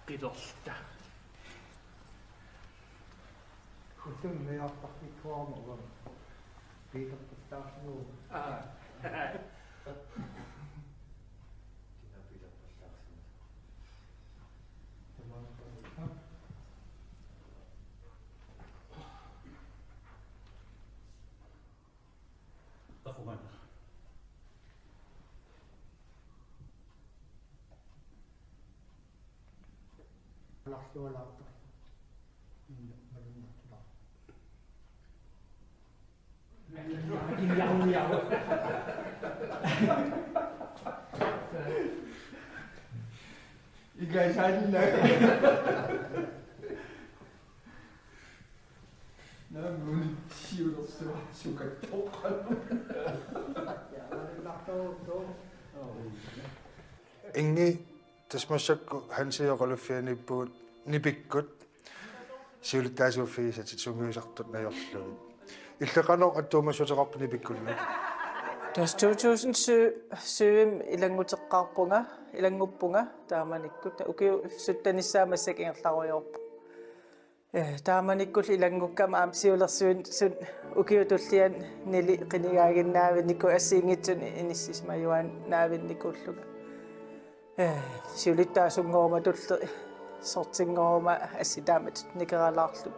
Qilorta. Kutun meaqtarpi tuarnerlum. Piilerpallaarnuu. Larsualaarta. Malunnertula. Igasalla. Namun siulorsu sukattoqqan. Ingi tasmassakku hansiyoqaluffianippuut nipikkut siulitaasuuffigisat sungiusartut najorlugut иллеқаноо аттуумассутеқарпу нипиккуллу Tas 2007 ilangutеққарпунга илангуппунга тааманиккут укиу суттаниссаамассак ингерларуйорпу тааманиккул илангуккама аамсиулерсуин сут укиу туллиан нили қинигаагиннаавиннику ассиингитсун иниссисмаюан наавинникуллуга сиулиттаасунгоорма тулле сортингоорма асситаамат никералаарлу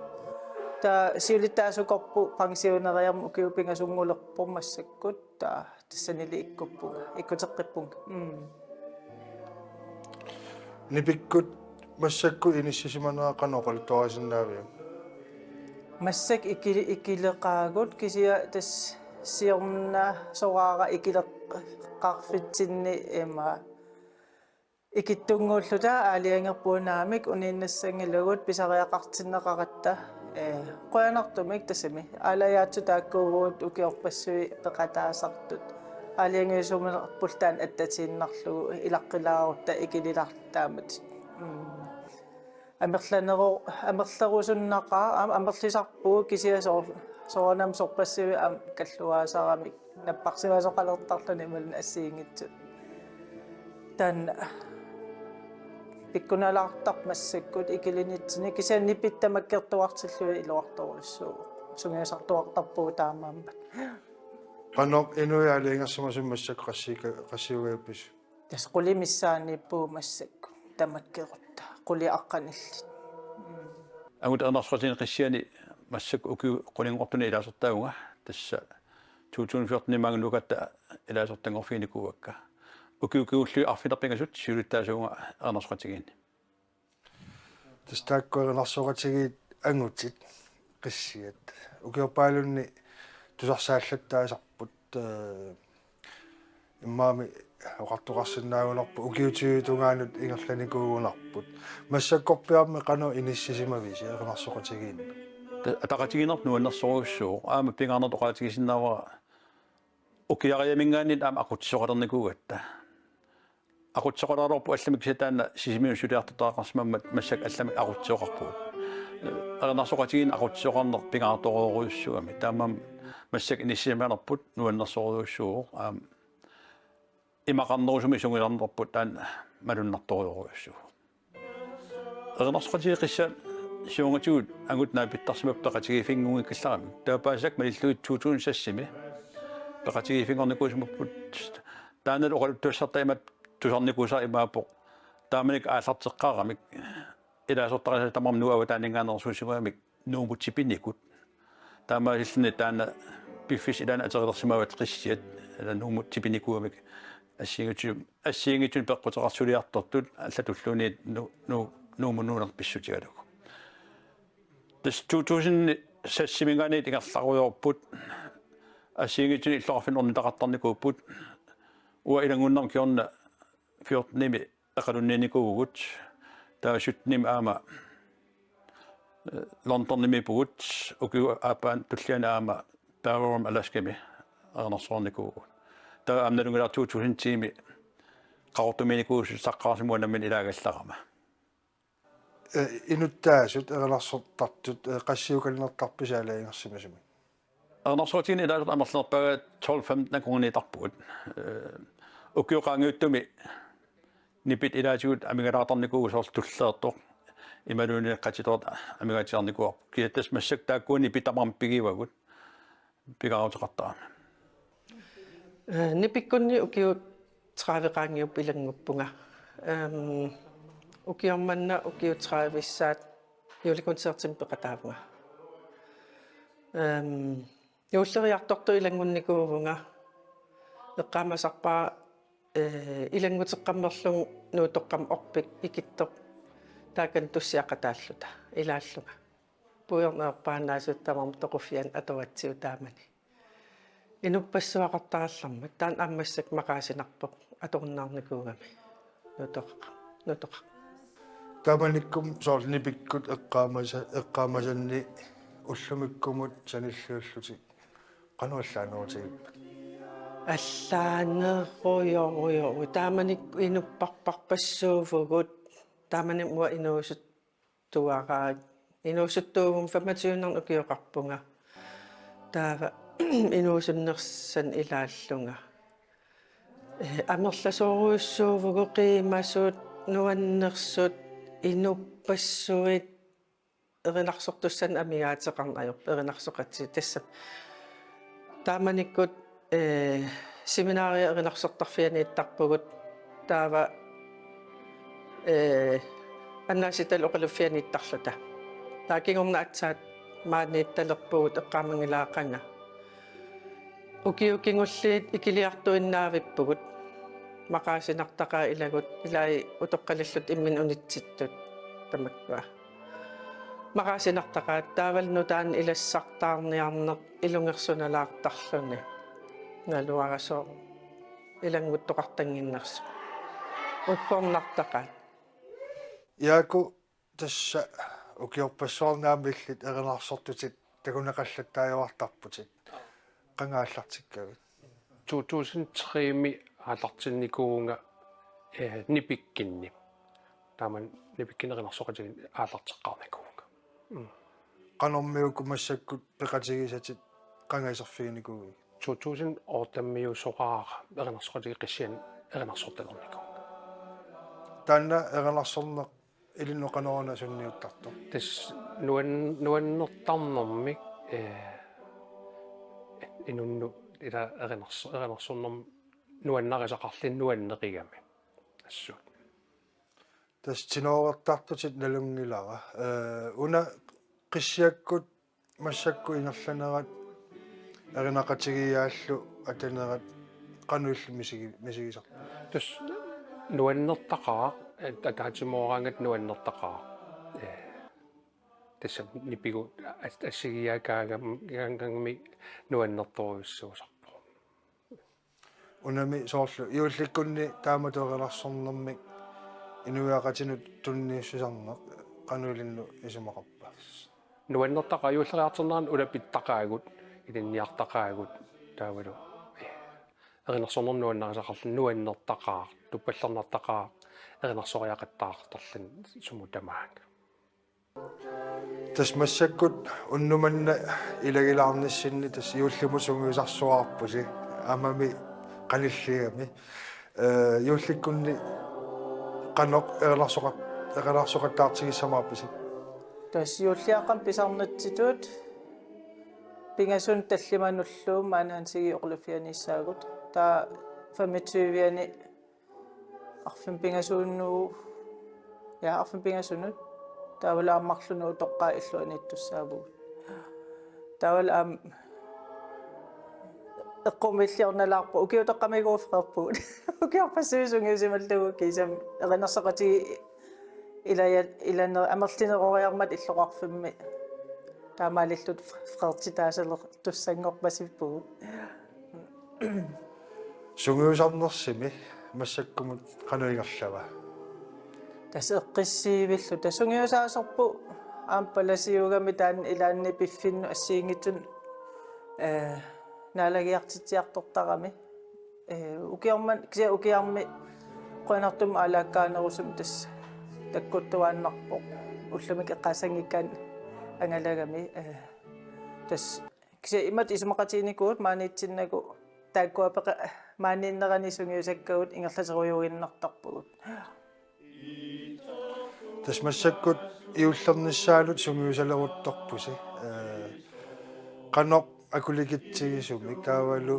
та сиулиттаасукорпу пансионериарму укиупингасунгулерпормассаккут та тассанили иккуппуга иккутеққиппунга нипиккут массакку иниссисиманеақаноқалуттуарисиннаавиу массак икилеқаагут кисиа тас сиорна сораара икилеққарфитсинни эма икиттунгууллута аалиангерпуунаамик унииннассангилагут писариақартиннеқаратта qoyanartumik tasami alayaatsu taakkuuguut ukiorpassui peqataasartut aaliangiisuminerpultaan attatiinnarlugu ilaqqilaaruutta ikililartaamat amerlarusunnaqaa amerlisarpuu kisiasoor soornam sorpassui am kalluaasaramik napparsimasoqalertarluni malun assiingitsu tan pikkunalaartarmassakkut ikilinitsini kisiannipittamakkertuartillui iluartorussuu sungiasartuartarpuu taamaammat qanoq inuyaaliingersumasumassak qassiugiuppis tas qulimissaannippuu massakku tamakkerutta quli aqqanillit Angut anarsortin qissiani massakku uki qulingortuni ilaasortaagunga tassa 2014 mangunukatta ilaasortangorfiinikuuakka ukiukiullu arfilerpingasut siulittaasuunga arnersoratigiin tastaakkuerinarsoratigit angutit qissiat ukiorpaalunni tusarsaаллаттаасарпут иммаами оqartuqarsinnaagunerpu ukiutiutungaanut ingerlanikууgunarput массаккорпиарми qanu inissisimavisi ernersoqatigiin атақатигинерт нуаннерсоруussuu аама пингаарнер тоqaатигисиннаавара укиариамингаанит аама aqutsoqalerникуугатта aqutsoqalerorpu алламик сатаана сисимиун сулиартутаақарсимаммат массак алламик aqutsoqarpuut ернерсоqатигин aqutsoqarner пингаарторуuruuссуами таамам массак иниссиманерпут нуаннерсоруussuu аама имақарнерусуми сунгиларнерпут таан малуннарторуuruussuu ернерсоqатиги қисса сиунгатигут ангутнаа питтарсимап пеқатигифингуги килларами таапаасак малиллуит 2000 пеқатигифингорникуусмаппут таанал оқалуттуссартаимат тусарникуусаа имааппо тааманик ааллартеққаарамик илаасортарисаа тамарм нуава таанингаанерсуусугаамик нуумутсипиникут таамаасиллни таана piffis ilan aterilersimauat qissiat alannuumut tipinikuamik ассиингитсун пеққутеқарсулиарторtut аллатуллуни нуумунуунерписсутигалугу тас 2000 сассимигаани тингерларуйорпут ассиингитсуни иллоқарфин тақартарникууппут уа илангуннар киорна 14-ними эқалунниникуугут таасуттним аама лондонними пугут укиу аапаан туллиана аама Barrow Alaskami арнарсуарникуугут таа амналунгилар 2000-тими qaortuminikuu saqqaarsimuanammin ilaagallarama инуттаасут эраларсортартут qassiukalnertarpisaalaingersimasumi арнарсуатини илаалер амерлерпага 12-15 накунгинитарпугут укиоqaangiuttumi nipit ilaatigut amigalaatarnikuu soortulleertoq ималуни qatitoort амигаатиарникуар киаттас массак тааккуни питамарпигивагут пигараутеқартаа нипиккунни укиу траавеqaangiup илангуппунга укиорманна укиу траависсаат юликунсертим пеқатаавнга юуллериарторто илангунникуувнга эққамасарпаа илангутеққаммерлугу нуутоққам орпик икиттоқ таакан туссиақатааллута илааллуга пуйорнеерпаанаасуттамарм тоқуффиан атуатсиу таамани инуппассуақартараллармат таан аммассак мақаасинарпоқ аторнаарникуугами нутоқ таманиккум соорлнипиккут эққаамасанни уллумиккумут саниллууллути кануаллаануутигиппат аллаанеруйоруйору тааманик инуппарпарпассууфугут таамани муа инуусуттуараа инуусуттуувум 25 укиоқарпунга таава инуусуннерсан илааллунга амерласооруйуссуувугу қиимасуут нуаннерсут инуппассуит эринарсортуссан амигаатеқарнаёр эринарсоқатси тассап тааманиккут семинаари эринарсортарфианииттарпугут таава аннааситал оқалуффианииттарлута таакингорна атсаат маанниитталерпугут эққаамангилаақанга укиукингуллиит икилиартуиннаавиппугут мақаасинартақаа илагут илаи утоққалиллут иммин унитситтут тамаккуа мақаасинартақаат таавалну таан илассартаарниарнеқ илунгерсуналаартарлуни налуарасоо илангуттоқартангиннерсо уккорнартақаат яаку тасса укиорпассуарнаамиллит эринарсортутит такунеқаллаттаажуартарпутит qangaallартиккавит 2003-ми аалартинникуунга нипиккинни тааман нипиккинеринарсоқатигин аалартеққарникуунга qanормиуку массаккут пеқатигисатит qangaisерфигникууги 2000 оотаммиусоқаара эринарсоқатиги қиссиан эринарсорталерникуунга таанна эринарсорнеқ илинноқанорна сунниуттарто тас нуаннертарнэрмик инунну ила эринарсорнэрм нуаннарисақарлин нуаннеқигами ассуут тас тинооертартутит налунгилара уна қиссиаккут массакку ингерланерат эринақатигиааллу атанерат qanullu мисигисар тас нуаннертақаа атаатимооraangat нуаннертақаа тасса нипигу ассигиакаагами нуаннерторуйуссуусарпо унами соорлу иулликкунни тааматуериларсорнэрмик инуяақатинут тунниуссусарнеқ qanulинну исумақарпа нуаннертақаа юуллериартернеран улапиттақаагут илинниартақаагут таавалу эринерсорнер нуаннарисақарлун нуаннертақаа туппаллернартақаа эринерсориақаттаартарлун сумутамаанга тас массаккут уннуманна илагилаарниссинни тас иуллиму сунгуисарсуарпуси амами qanillигами иулликкунни qanoq эриларсоқаттаартигиссамаарписи тас юуллиақам писарнатситуут пингасун таллимануллуум маанансиги оqlufianiissaagut таа 25-виани арфин пингасууннуу я арфин пингасунут таавалааммарлунуу тоққаа иллуанииттуссаавугут таавал eqqumilliornalaarpu ukiutaqamiguuffeerpuut ukiarpassuusungiusimalluguk isam erinnersaqati ilana amerlineroriarmat illoqarfimmi таамаалиллут фрертитаасалер туссангорпасиппугу сунгиусарнерсими массаккумут кануингерлава тасеэққиссиивиллу тасунгиусаасерпу аампаласиугами таан илаанни пиффинну ассиингитсун наалагиартитсиартортарами укиарман кися укиарми қуанартум алааккаанерусум тас таккуттуааннарпо уллумик эққаасангиккаан ангалагами тас кися имат исмақатиникуут маанитсиннагу тааккуапеқа мааниннерани сунгиусаккагут ингерласеруйугиннартарпугут тас массаккут иуллерниссаалут сунгиусалерутторпуси каноқ акуликитсигисумик таавалу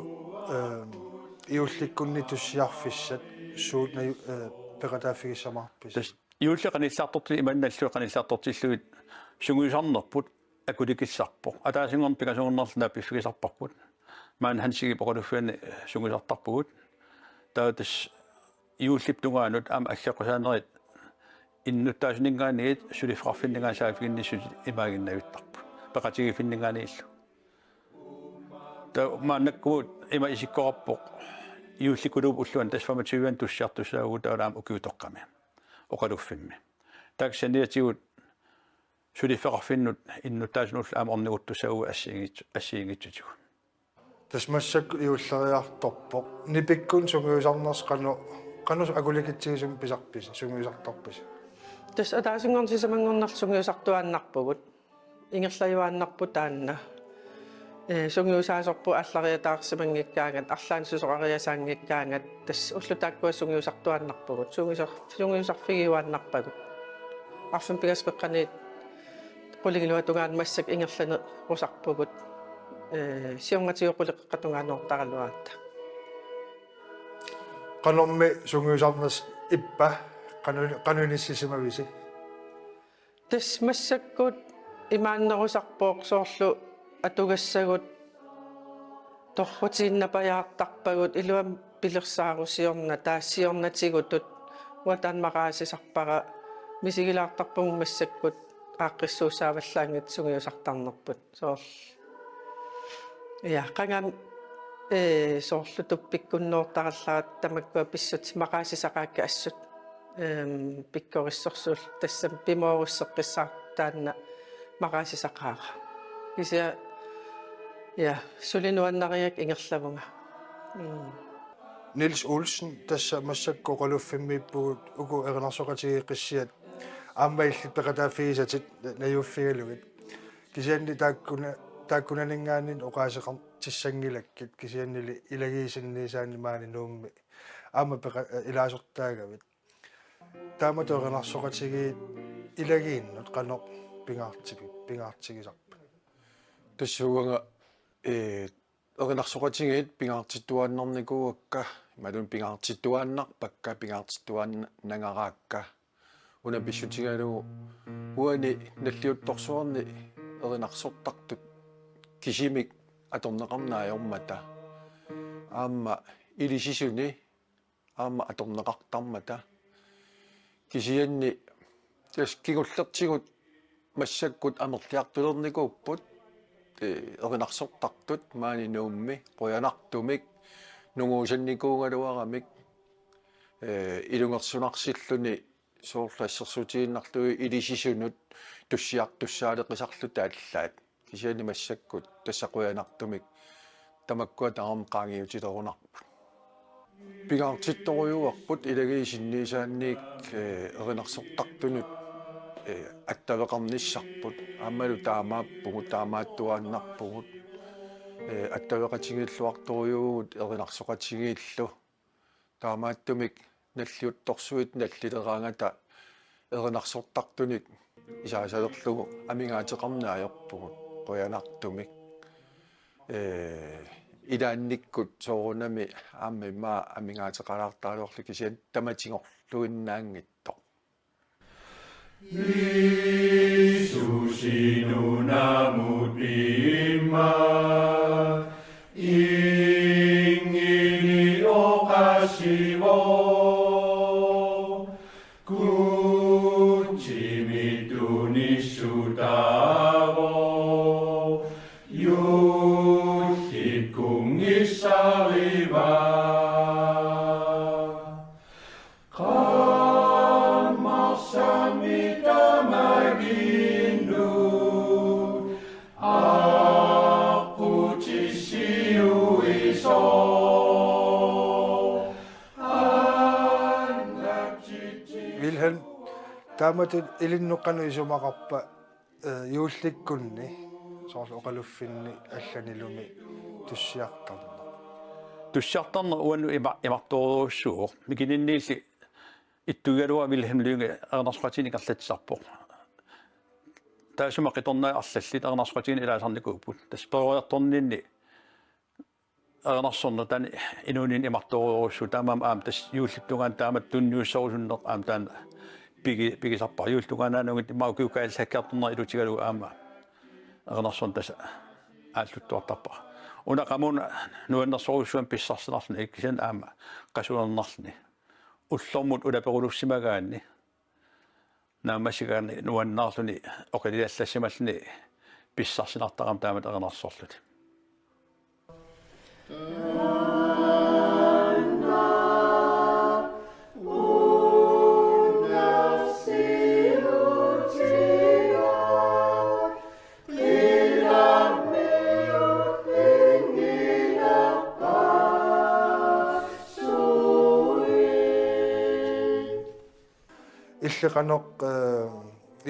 иулликкунни туссиарфиссат суут наю пеқатааффигиссамарпис тас иуллеқаниллаартортили иманналлуеқаниллаартортиллуит сунгиусарнерпут акуликиссарпо атаасингорн пикасунгорнерлна пиффигисарпарпут маан хансиги поқалуффиани сунгисартарпугут таатас иуллиптунгаанут аама аллеқусаанерит иннуттаасинингаанигит сулиффарфиннингаасаафигинниссут имаагиннавиттарпу пеқатигифиннингааниллу та маанаккуут има исиккораппоқ иулликулуп уллуан тасфамативиан туссиартусаагу таалаам укиутоққами оқалуффимми таксаниатигут сулиффеқарфиннут иннуттаасинулла ааморнигуттусаагу ассиингитсутигу тас массакку иуллериарторпоқ нипиккун сунгиусарнерс кану акуликитсигисум писарпис сунгиусартарпис тас атаасингорнсисамангорнарлунгиусартуааннарпугут ингерлаюааннарпу таанна сунгиусаасорпу аллариатаарсимангиккаангат арлаан сусоқариасаангиккаангат тас уллутааккуа сунгиусартуааннарпугут сунгиусарфигиуааннарпагут арфин пигаспеққани qulingluatugaan massak ingerlane qusarpugut siorngatiuqulеққатунгааноортаралуаатта канорми сунгиусарнерс иппа кануниссисимависи тас массаккут имааннерусарпооқ соорлу атугассагут торрутииннапаяартарпагут илуам пилерсаарусиорна таассиорнатигутут уатаанмақаасисарпара мисигилаартарпугу массаккут ааққиссуусааваллаангит сунгиусартарнерпут соорл я қангам соорлу туппиккунноортаралларат тамаккуа писсут мақаасисақаакка ассут пиккориссорсуул тассам пимооруссеққиссаартаанна мақаасисақаара кися я сулинуаннариак ингерлавунга Niels Olsen тасса массакку qaluffimmippugut uku ernersoqatigiiqissiat ааммаиллит пеқатааффигисатит наюффигалугит кисианни тааккунанингааnin оqaасеқар тиссангилаккит кисианнили илагиисинниисаани маани нуумми аама пеқа илаасортаагавит тааматорнарсоqатиги илагииннут qanoq пингаартигисарпа тассууга эринарсоqatigiit пингаартиттуааннарникууакка малун пингаартиттуааннарпакка пингаартиттуааннангараакка уна писсутигалу уани наллиутторсуарни эринарсортартут кисимик аторнеқарнаajormata аама илисисуни аама аторнеқартармата кисианни тас кигуллертигут массаккут амерлиартулерникууппут эринарсортартут маани нуумми қуянартумик нугуусанникуугалуарамик илунгерсунарсиллуни соорлассерсутииннартуи илисисунут туссаалеқисарлу тааллаат кисиани массаккут тассақуянартумик тамаккуа таарам qaangiutilerunarput пигаартитторуйуарпут илагиисинниисаанник эринарсортартунут аттавеқарниссарпут аамалу таамааттуааннарпугут аттавеқатигииллуарторуйуугут эринарсоқатигииллу таамааттумик наллиутторсуит наллилераангата эринарсортартуник исаасалерлугу амингаатеқарнаajorpугут қуянартумик илаанниккут соорунами ааммимаа амингаатеқалаартаалуарлу кисиан таматингорлуиннаангитто Jesusi nunamut bima Wilhelm taamatut ilinnuqqanu isumaqarpa юулликкунни соорл оқалуффинни алланилуми туссиартарна Tussiartarner uannu imartoruussuuq mikininniilli ittugalua Wilhelmlunge ernarqatinik arlatsarpoq taasuma qitornaa arlallit ernarqatin ilaasarnikuupput tasperuartorninni ernarsorna tani inuunin imartoruussu taamam aam tas juulliptungaan taamat tunniussorusunneq aam taan pigisarpar juultungaanaanungit imaukiukaalsakkiartorner ilutigalu aama ernarsorn tas ааллуттуартарпа унақамуна нуаннерсоруссуан писсарсинарлни иккисан аама қасуернарлни уллормут улаперулуссимагаанни наамасигаани нуаннаарлуни оқилиаллассималлни писсарсинартарам таамат ернарсорлут иллеқаноқ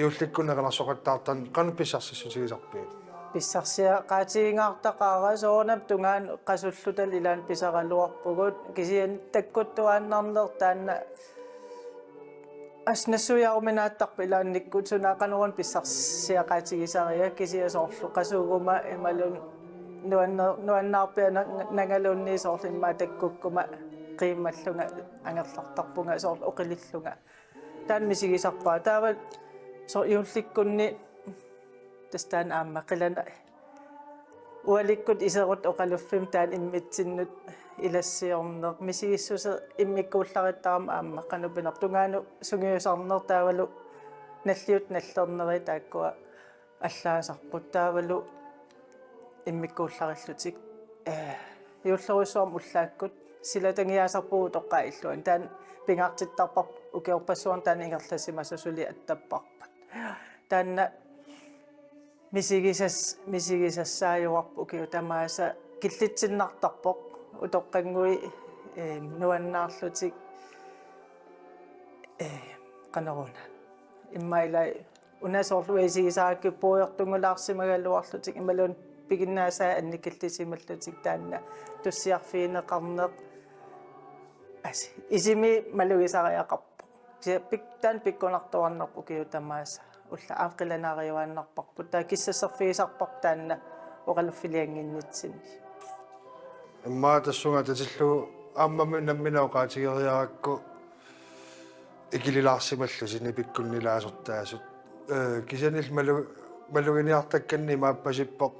иулликкунеқанарсоқаттаартан қанупписсарсиссутигисарпиит писсарсиа qaatiingaartaqaara soornam tungaan qasullutal ilaan pisaraluarpugut kisian takkuttuaannarner taanna аснассуяаруминааttарпа илаанниккут сунаақанерун писсарсиақаатигисариа кисиасоорлу qasuuguma ималун нуаннаарпиана нагалуунни соорлу имма таккуккума qiimmalluga angерлартарпунга соорлу оқилиллунга таан мисигисарпаа таавал соо иулликкунни тастаан аама қилана уаликкут исерут оқалуффим таан иммитсиннут илассиорнеқ мисигиссусе иммиккууллариттарам аама қанупинар тунгаану сугиусарнер таавалу наллиут наллернери тааккуа аллаасарпут таавалу иммиккууллариллутик юуллеруссуарм уллааккут силатангиасарпугу тоққаиллуан таан пингаартиттарпар укеорпассуарн таан ингерлассимасусули аттаппарпат таанна мисигисассааюарпу укиу тамааса киллитсиннартарпоқ утоққангуи нуаннаарлутик канаруна иммайлай унасоорлуисигисаакку пуйортунгулаарсимагалуарлутик ималун пигиннаасаа анникиллисималлутик таанна туссиарфиинеқарнеқ аси исими малугисариақарпо пиктан пиккунартуарнерпу киу тамааса улла аақиланаариуааннарпарпут таа киссассерфигисарпар таанна оқалуффилиангиннитсини иммаа тассунга татиллу ааммами намминаоqaатигериаракку икилилаарсималлу синипиккуннилаасортаасут кисанил малугиниартакканни мааппасиппоқ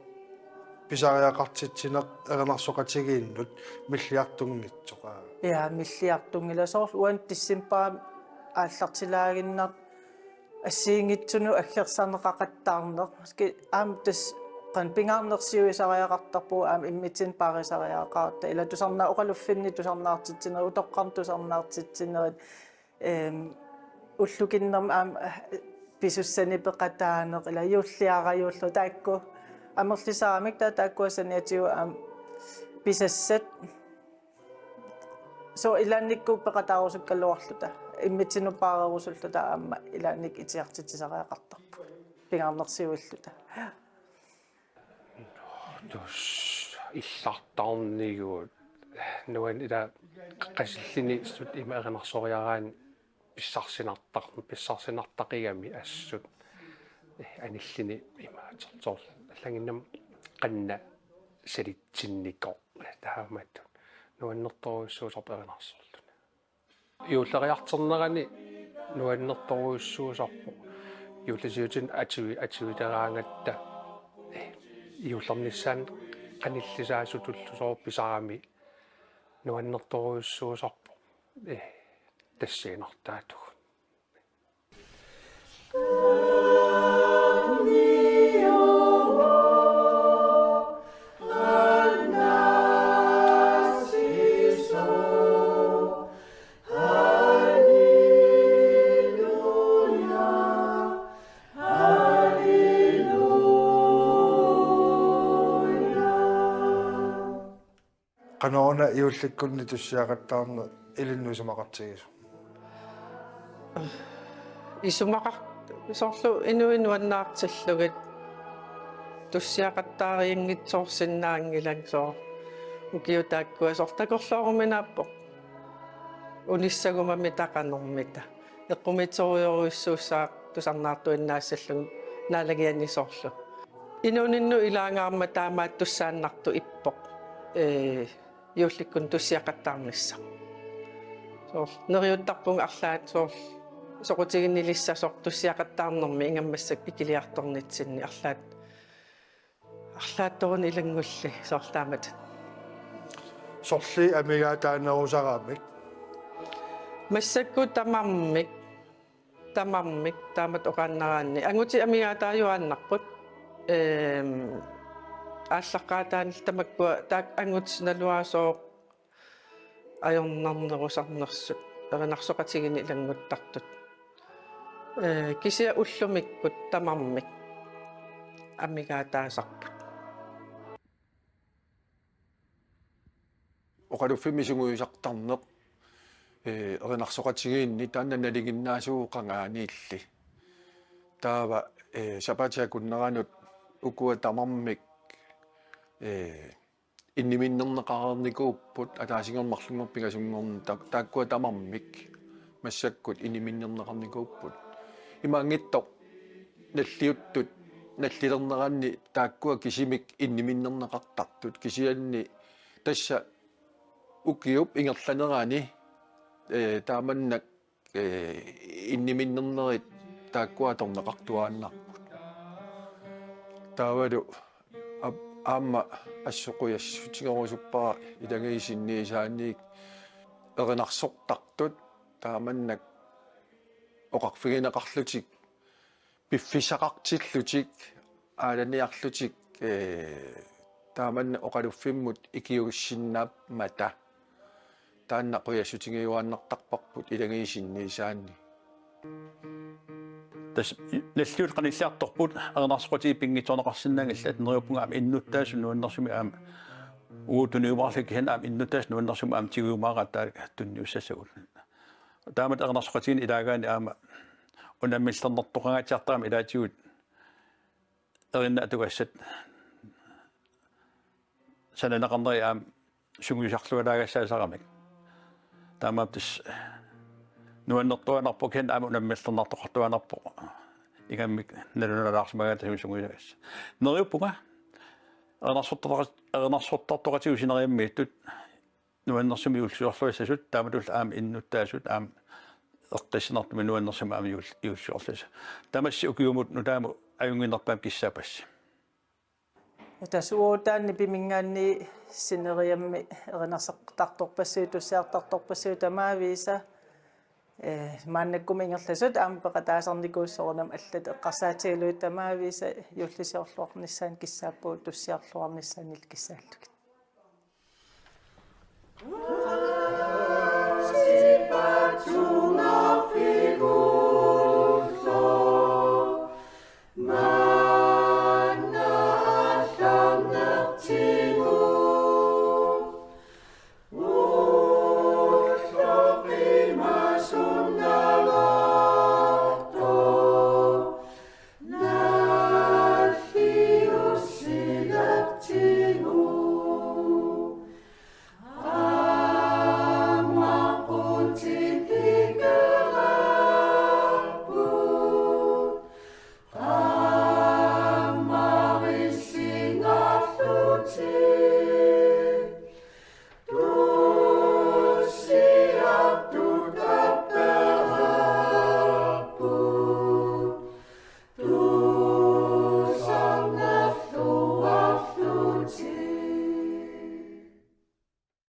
писариақартитсинеқ ернарсоқатигииннут миллиартунгитсоқаа я миллиартунгила соорлу уан тиссимпаа ааллартилаагиннар ассиингитсуну аггерсарнеқақаттаарнеқ ски аам тас qan pingaarnersiuisariaqartarpu aam immitsin paarisariaqaarta ila tusarna oqaluffinni tusarnaartitsineri utoqqartusarnaartitsinerit уллукиннерм аам писуссани пеқатааneq ила юуллиараюуллу таакку амерлисарамик тааккуасаниатигу аам писассат со илаанникку пеқатаарусуккалуарлута иммитсинуппаарерусуллута аама илаанник итиартитсисариақартарпу пингаарнерсиуиллута тус иллартаарнигуут нуан ила qassillini sut имаеринарсориараан писсарсинартақигами ассут аниллини имаатертор аллагиннам qanna салитсиннико таамаатту нуаннерторуссуусарперинарсорлуна иуллериартернерани нуаннерторуссуусарпу иулласиутин ативитараангатта иуллерниссаан qanillисаасутуллусоо писарами нуаннерторуссуусарпу тассиинартаатуг Anna qanoona iullikkunni tussiaqattaarna ilinnuisumaqartigis Isumaqaq soorlu inuinuannaartillugit tussiaqattaariangitsoorsinnaangilang soo ukiutaakkua sortakorlooruminaappoq unissagumami taqanormita eqqumitsoruyoruissuussaaq tusarnaartuinnaassallugu naalagiannisorlu inuuninnu ilaangaarma taamaat tussaannartu ippoq юулликкун туссиақаттаарнisса соо нериуттарпунг арлаат соо соқутигиннилиссасор туссиақаттаарнэрми ингаммассак икилиарторнитсинни арлаатторун илангулли соорлаамат sorli amigaataannerusaraamik массакку тамармик таамат оқааннараанни ангути амигаатаажуааннарпут ааллаққаатаанил тамаккуа таак ангут налуасоо ajornarnerusarnersut erинарсоqatigini ilanguttartut kisia ullumikkut tamarmik ammigaataasarput oqaluffimisuguisartarneq erинарсоqatigiinni taanna naliginnaasuuqangaaniilli taava sapatiakunneranut ukua tamarmik iniminnerneqarernikuupput ataasingermarlungerpigasungorn taakkua tamarmik massakkut iniminnerneqarnikuupput imaangittoq nalliuttut nallilerneranni taakkua kisimik iniminnerneqartartut kisianni tassa ukiup ingerlanerani taamannak iniminnernerit taakkua atorneqartuaannarput taavalu aamma assoquyassutigerusuppara ilangiisinniisaanniik erinarsortartut taamannak oqarfigineqarlutik piffisaqartillutik aalaniarlutik taamanna oqaluffimmut ikiugissinnaapmata taannaquyassutigiuaannartarparput ilangiisinniisaanni тас наллуут каниллиарторпут ернарсоqati пингиторнеқарсинаангилла нериуппунгаам иннуттаас нуаннэрсуми аама уутуниумарлик хэн аам иннуттаас нуаннэрсуми аам тигуумаагаатаа тунниуссасагут таамат ернарсоqatiин илаагаани аама унаммиллернэртоқангаатиартарами илаатигут еринна атугассат сананеқарнери аам сунгуисарлуалаагассаасарамик таамаптис нуаннэртуанарпо кен аама унаммиллернартоқартуанарпо игаммик налуналаарсмагаата сумисунгуисагас нериуппунга ернарсоттартоқатигу синериаммииттут нуаннэрсуми улсуорлуассасут тааматул аама иннуттаасут аама эққиссинартуми нуаннэрсуми аама иулсуорлуса тамасси укиумут нутааму аюнгинерпаам киссаапасси тасуутаанни пимингаанни синериамми ернарсеқартарторпассуу туссаартарторпассуу тамаависа мааннаккумингерласут аампеқатаасарникууссорунам аллат эққарсаатигалуит тамаависа юллисиорлуарниссаан киссааппуу туссиарлуарниссаанил киссааллугит